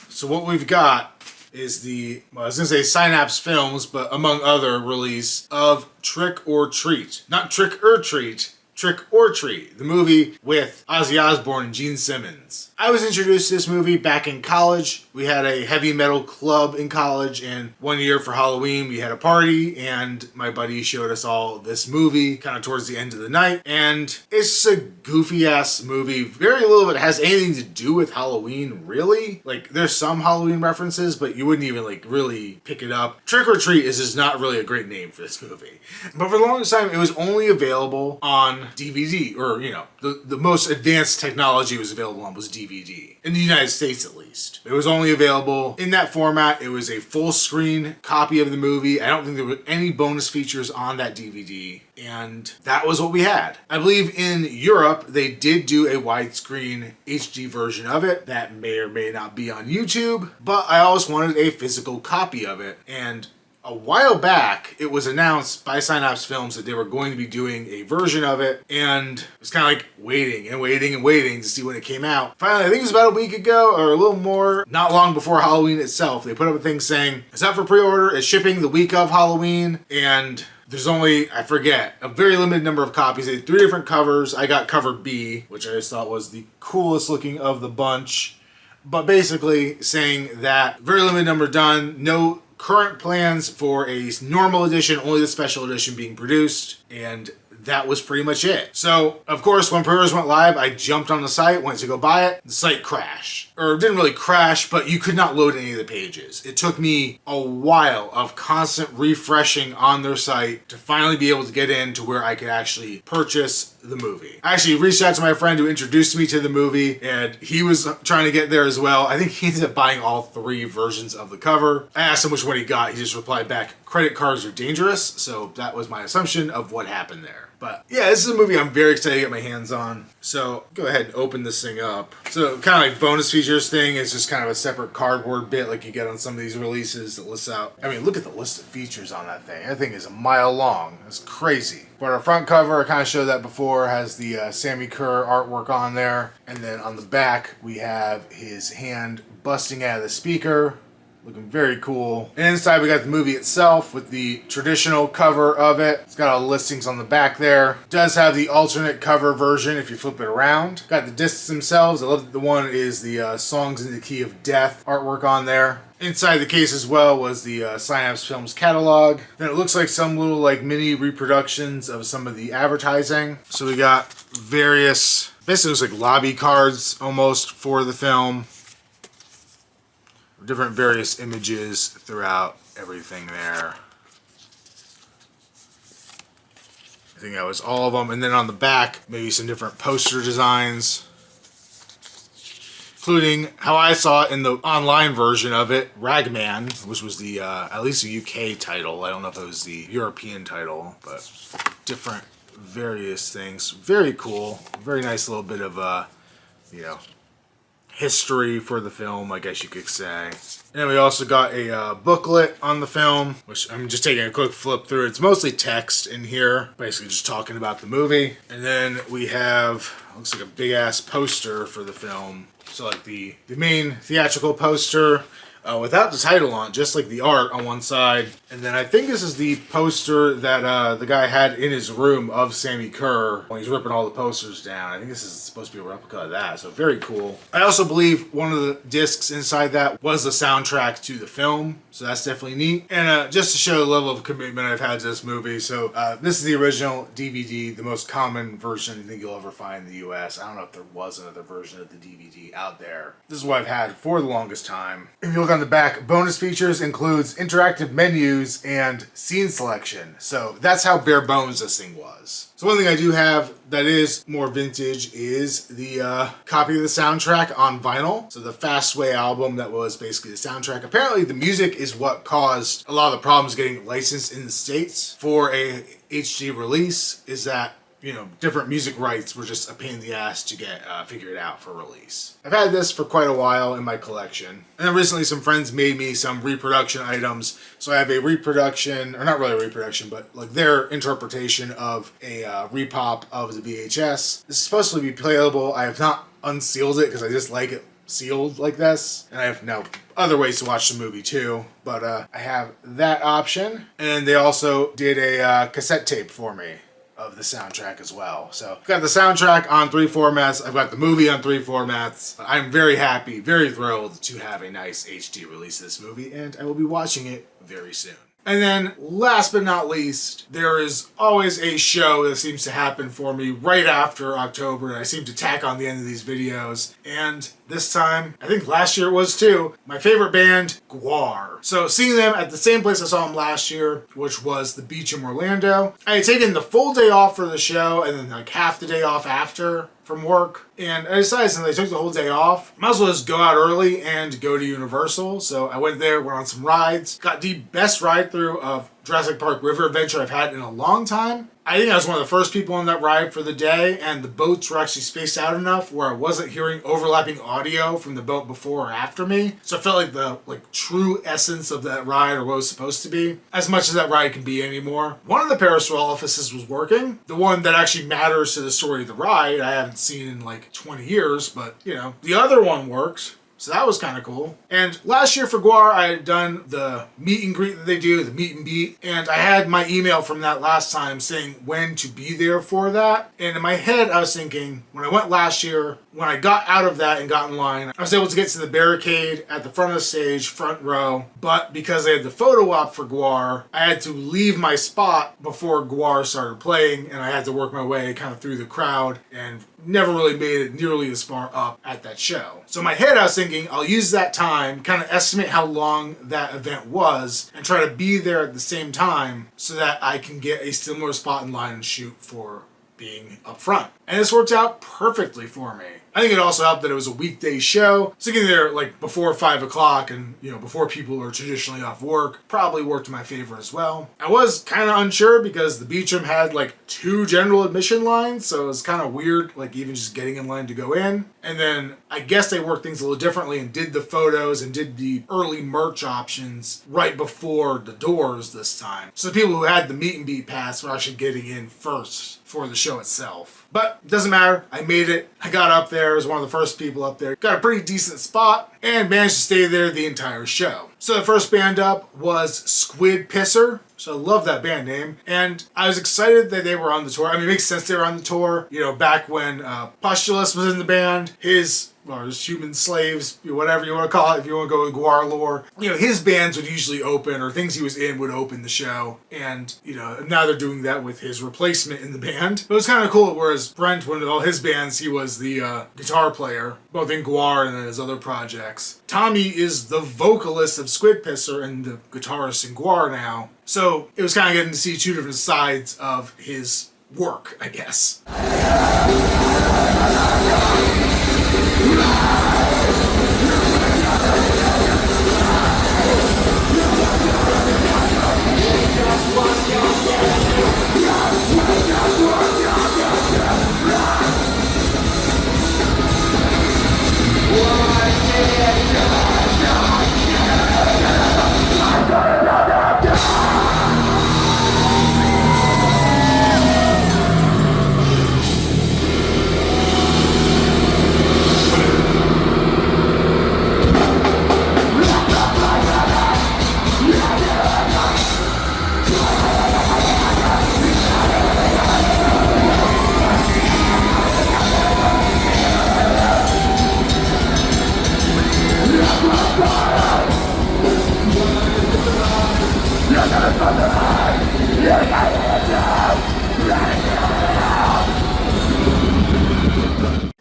So what we've got is the, well, I was gonna say Synapse Films, but among other release of Trick or Treat. Not Trick or Treat, Trick or Treat, the movie with Ozzy Osbourne and Gene Simmons. I was introduced to this movie back in college. We had a heavy metal club in college, and one year for Halloween we had a party, and my buddy showed us all this movie kind of towards the end of the night, and it's a goofy ass movie. Very little of it has anything to do with Halloween, really. Like, there's some Halloween references, but you wouldn't even like really pick it up. Trick or Treat is just not really a great name for this movie. But for the longest time, it was only available on DVD, or, you know, the most advanced technology it was available on was DVD. In the United States, at least. It was only available in that format. It was a full screen copy of the movie. I don't think there were any bonus features on that DVD. And that was what we had. I believe in Europe, they did do a widescreen HD version of it. That may or may not be on YouTube. But I always wanted a physical copy of it. And a while back, it was announced by Synapse Films that they were going to be doing a version of it, and it was kind of like waiting and waiting and waiting to see when it came out. Finally, I think it was about a week ago, or a little more, not long before Halloween itself, they put up a thing saying, it's up for pre-order, it's shipping the week of Halloween, and there's only, I forget, a very limited number of copies. They had 3 different covers. I got cover B, which I just thought was the coolest looking of the bunch, but basically saying that very limited number done, no current plans for a normal edition, only the special edition being produced, and that was pretty much it. So, of course, when pre-orders went live, I jumped on the site, went to go buy it. The site crashed. Or it didn't really crash, but you could not load any of the pages. It took me a while of constant refreshing on their site to finally be able to get in to where I could actually purchase the movie. I actually reached out to my friend who introduced me to the movie, and he was trying to get there as well. I think he ended up buying all 3 versions of the cover. I asked him which one he got. He just replied back, credit cards are dangerous. So that was my assumption of what happened there. But yeah, this is a movie I'm very excited to get my hands on. So go ahead and open this thing up. So kind of like bonus features thing is just kind of a separate cardboard bit like you get on some of these releases that lists out. I mean, look at the list of features on that thing. That thing is a mile long. It's crazy. But our front cover, I kind of showed that before, has the Sammy Kerr artwork on there. And then on the back, we have his hand busting out of the speaker. Looking very cool. And inside we got the movie itself with the traditional cover of it. It's got all the listings on the back there. It does have the alternate cover version if you flip it around. Got the discs themselves. I love that the one is the Songs in the Key of Death artwork on there. Inside the case as well was the Synapse Films catalog. Then it looks like some little like mini reproductions of some of the advertising. So we got various, basically looks like lobby cards almost for the film. Different various images throughout everything there. I think that was all of them. And then on the back, maybe some different poster designs, including how I saw it in the online version of it, Ragman, which was the, at least a UK title. I don't know if it was the European title, but different various things. Very cool. Very nice little bit of, you know, history for the film, I guess you could say. And then we also got a booklet on the film, which I'm just taking a quick flip through. It's mostly text in here, basically just talking about the movie. And then we have, looks like a big ass poster for the film. So like the main theatrical poster, without the title on, just like the art on one side. And then I think this is the poster that the guy had in his room of Sammy Kerr when he's ripping all the posters down. I think this is supposed to be a replica of that, so very cool. I also believe one of the discs inside that was the soundtrack to the film, so that's definitely neat. And just to show the level of commitment I've had to this movie, so this is the original DVD, the most common version I think you'll ever find in the US. I don't know if there was another version of the DVD out there. This is what I've had for the longest time. If you look on the back, bonus features includes interactive menus and scene selection. So that's how bare bones this thing was. So one thing I do have that is more vintage is the copy of the soundtrack on vinyl. So the Fastway album that was basically the soundtrack. Apparently the music is what caused a lot of the problems getting licensed in the States for a HD release, is that, you know, different music rights were just a pain in the ass to get figured out for release. I've had this for quite a while in my collection. And then recently some friends made me some reproduction items. So I have a reproduction, or not really a reproduction, but like their interpretation of a repop of the VHS. This is supposed to be playable. I have not unsealed it because I just like it sealed like this. And I have now other ways to watch the movie too. But I have that option. And they also did a cassette tape for me of the soundtrack as well. So I've got the soundtrack on 3 formats. I've got the movie on 3 formats. I'm very happy, very thrilled to have a nice HD release of this movie, and I will be watching it very soon. And then last but not least, there is always a show that seems to happen for me right after October. I seem to tack on the end of these videos. And this time, I think last year it was too, my favorite band, GWAR. So seeing them at the same place I saw them last year, which was the beach in Orlando. I had taken the full day off for the show and then like half the day off after from work. And I decided since I took the whole day off, might as well just go out early and go to Universal. So I went there, went on some rides, got the best ride through of Jurassic Park River Adventure I've had in a long time. I think I was one of the first people on that ride for the day, and the boats were actually spaced out enough where I wasn't hearing overlapping audio from the boat before or after me. So I felt like the true essence of that ride, or what it was supposed to be, as much as that ride can be anymore. One of the parasaurolophuses was working. The one that actually matters to the story of the ride, I haven't seen in like 20 years, but you know, the other one works. So that was kind of cool. And last year for GWAR, I had done the meet and greet that they do, the meet and beat. And I had my email from that last time saying when to be there for that. And in my head, I was thinking, when I went last year, when I got out of that and got in line, I was able to get to the barricade at the front of the stage, front row. But because I had the photo op for GWAR, I had to leave my spot before GWAR started playing. And I had to work my way kind of through the crowd and never really made it nearly as far up at that show. So in my head, I was thinking, I'll use that time, kind of estimate how long that event was, and try to be there at the same time so that I can get a similar spot in line and shoot for being up front. And this worked out perfectly for me. I think it also helped that it was a weekday show. So getting there like before 5 o'clock and, you know, before people are traditionally off work probably worked in my favor as well. I was kind of unsure because the Beacham had like 2 general admission lines. So it was kind of weird, like even just getting in line to go in. And then I guess they worked things a little differently and did the photos and did the early merch options right before the doors this time. So the people who had the meet and beat pass were actually getting in first for the show itself. But it doesn't matter. I made it. I got up there as one of the first people up there. Got a pretty decent spot and managed to stay there the entire show. So the first band up was Squid Pisser. So I love that band name. And I was excited that they were on the tour. I mean, it makes sense they were on the tour. You know, back when Postulus was in the band, his human slaves, whatever you want to call it, if you want to go with GWAR lore, you know, his bands would usually open, or things he was in would open the show. And, you know, now they're doing that with his replacement in the band. But it was kind of cool, whereas Brent, when with all his bands, he was the guitar player, both in GWAR and in his other projects. Tommy is the vocalist of Squid Pisser and the guitarist in GWAR now. So it was kind of getting to see 2 different sides of his work, I guess.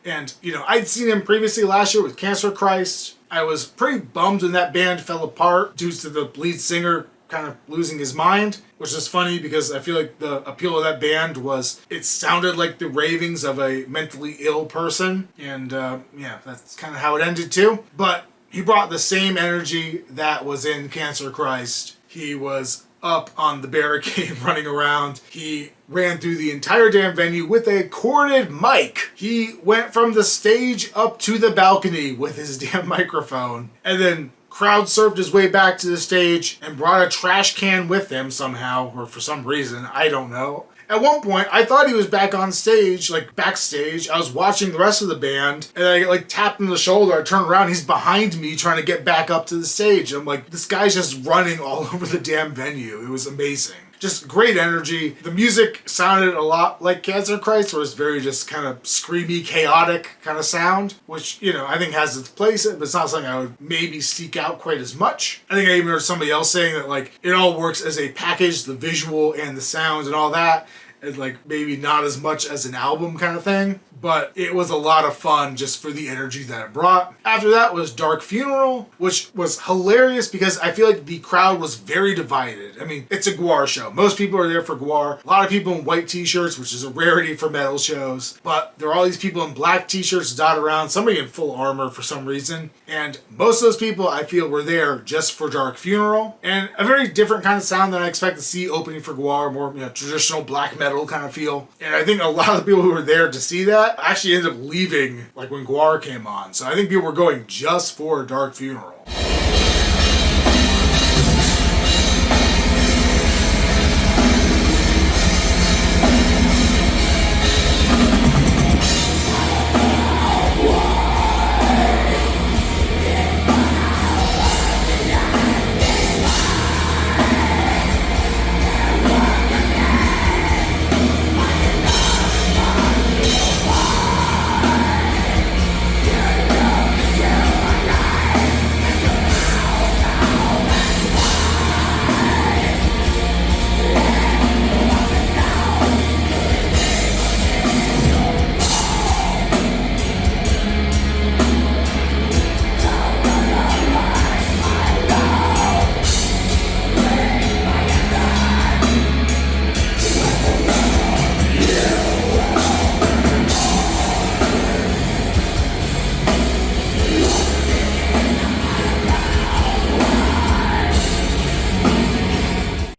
And, you know, I'd seen him previously last year with Cancer Christ. I was pretty bummed when that band fell apart due to the lead singer kind of losing his mind, which is funny because I feel like the appeal of that band was it sounded like the ravings of a mentally ill person. And, yeah, that's kind of how it ended too. But he brought the same energy that was in Cancer Christ. He was up on the barricade running around. He ran through the entire damn venue with a corded mic. He went from the stage up to the balcony with his damn microphone and then crowd surfed his way back to the stage and brought a trash can with him somehow, or for some reason, I don't know. At one point, I thought he was back on stage, like backstage. I was watching the rest of the band, and I like tapped him on the shoulder. I turned around, he's behind me trying to get back up to the stage. I'm like, this guy's just running all over the damn venue. It was amazing. Just great energy. The music sounded a lot like Cancer Christ, where it's very just kind of screamy, chaotic kind of sound, which, you know, I think has its place, but it's not something I would maybe seek out quite as much. I think I even heard somebody else saying that, like, it all works as a package, the visual and the sounds and all that, and like maybe not as much as an album kind of thing, but it was a lot of fun just for the energy that it brought. After that was Dark Funeral, which was hilarious because I feel like the crowd was very divided. I mean, it's a GWAR show. Most people are there for GWAR. A lot of people in white t-shirts, which is a rarity for metal shows, but there are all these people in black t-shirts dotted around, somebody in full armor for some reason, and most of those people I feel were there just for Dark Funeral, and a very different kind of sound than I expect to see opening for GWAR, more, you know, traditional black metal kind of feel. And I think a lot of the people who were there to see that actually ended up leaving like when GWAR came on. So I think people were going just for Dark Funeral.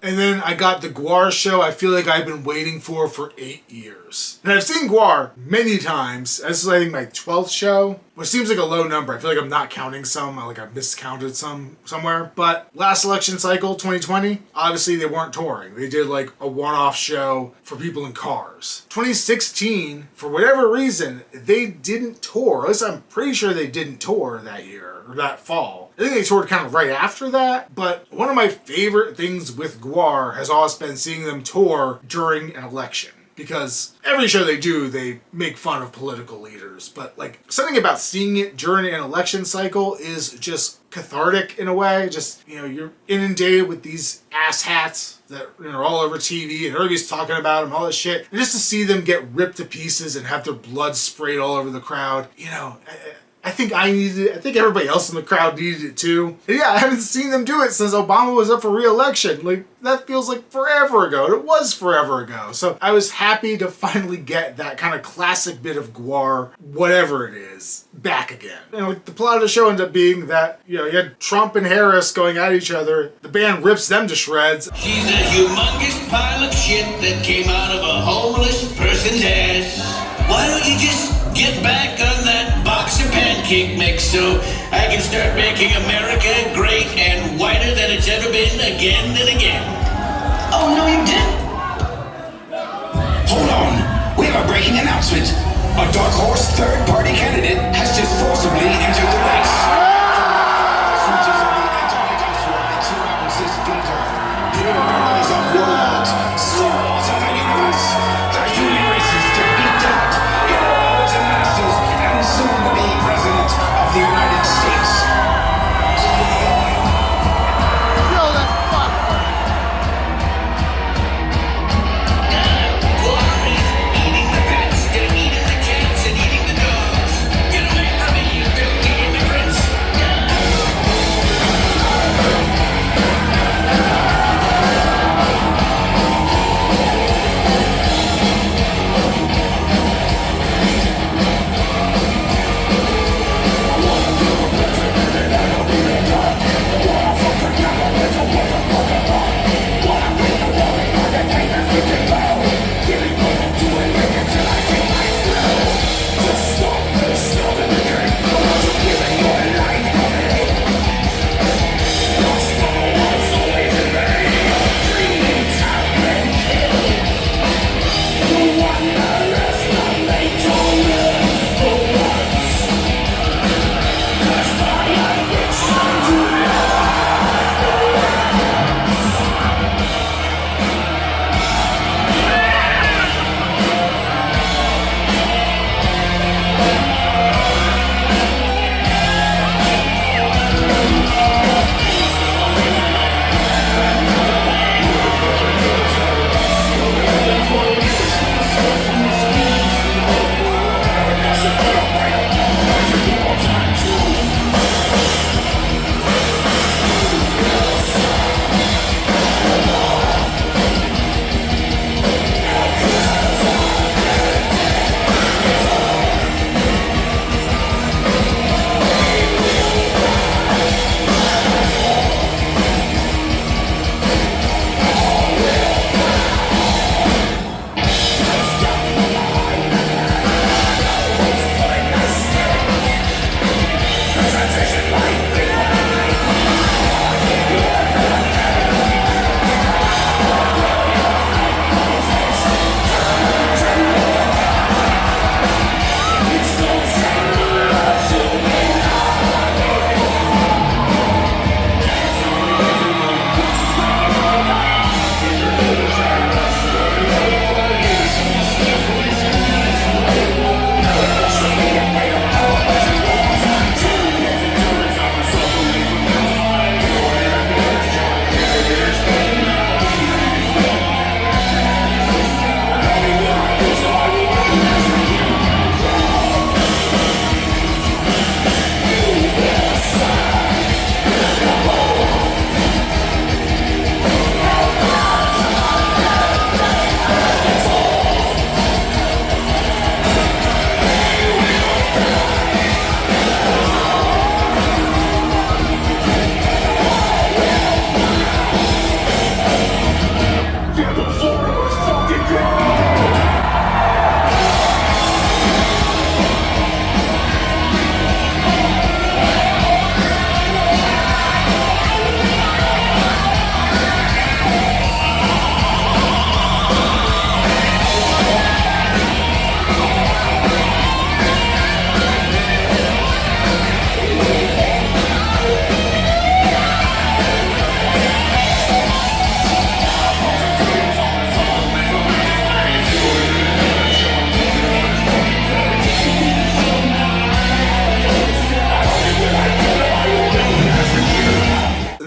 And then I got the GWAR show I feel like I've been waiting for 8 years. And I've seen GWAR many times. This is, I think, my 12th show, which seems like a low number. I feel like I'm not counting some. I've miscounted some somewhere. But last election cycle, 2020, obviously they weren't touring. They did like a one-off show for people in cars. 2016, for whatever reason, they didn't tour. At least I'm pretty sure they didn't tour that year or that fall. I think they toured kind of right after that. But one of my favorite things with GWAR has always been seeing them tour during an election. Because every show they do, they make fun of political leaders. But like something about seeing it during an election cycle is just cathartic in a way. Just, you know, you're inundated with these asshats that, you know, are all over TV and everybody's talking about them, all this shit. And just to see them get ripped to pieces and have their blood sprayed all over the crowd, you know, I think I needed it. I think everybody else in the crowd needed it too. And yeah, I haven't seen them do it since Obama was up for re-election. Like, that feels like forever ago. And it was forever ago. So I was happy to finally get that kind of classic bit of GWAR, whatever it is, back again. And like, the plot of the show ended up being that, you know, you had Trump and Harris going at each other. The band rips them to shreds. She's a humongous pile of shit that came out of a homeless person's ass. Why don't you just get back on that box of pancake mix so I can start making America great and whiter than it's ever been again and again? Oh, no, you didn't. Hold on. We have a breaking announcement. A dark horse third-party candidate has just forcibly entered the race. Switches of the anti-industrial and surroundings theater. Pillars of worlds, souls of the universe. The human races to beat out. Heroes and masters and soon-to-be president of the United States.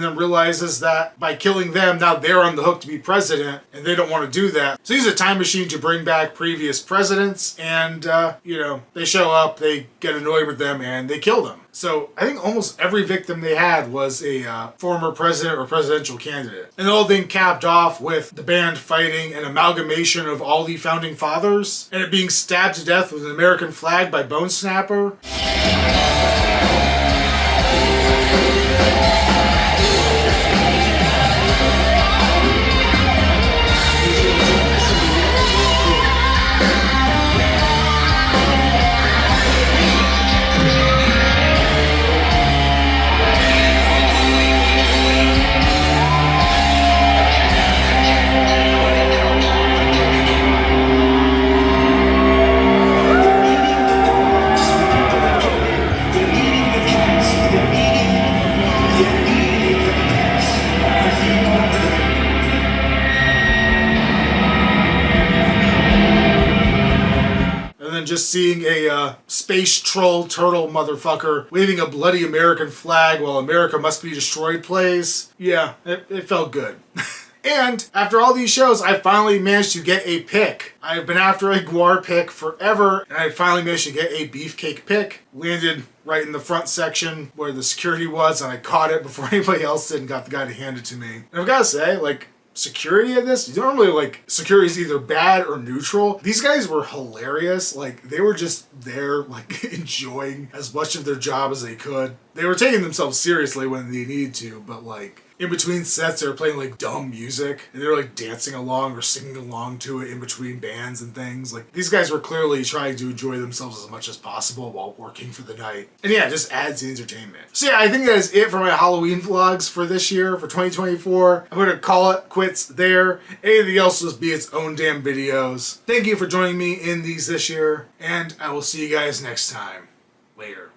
and then realizes that by killing them, now they're on the hook to be president, and they don't want to do that. So he's a time machine to bring back previous presidents, and, you know, they show up, they get annoyed with them, and they kill them. So I think almost every victim they had was a former president or presidential candidate. And the whole thing capped off with the band fighting an amalgamation of all the founding fathers, and it being stabbed to death with an American flag by Bone Snapper. Just seeing a space troll turtle motherfucker waving a bloody American flag while America Must Be Destroyed plays. Yeah, it felt good. And after all these shows, I finally managed to get a pick. I've been after a GWAR pick forever, and I finally managed to get a beefcake pick. Landed right in the front section where the security was, and I caught it before anybody else did and got the guy to hand it to me. And I've got to say, like, security in this, normally, like, security is either bad or neutral. These guys were hilarious. Like, they were just there, like, enjoying as much of their job as they could. They were taking themselves seriously when they needed to, but, like, in between sets, they were playing, like, dumb music, and they were, like, dancing along or singing along to it in between bands and things. Like, these guys were clearly trying to enjoy themselves as much as possible while working for the night. And yeah, it just adds the entertainment. So yeah, I think that is it for my Halloween vlogs for this year, for 2024. I'm gonna call it quits there. Anything else will just be its own damn videos. Thank you for joining me in these this year, and I will see you guys next time. Later.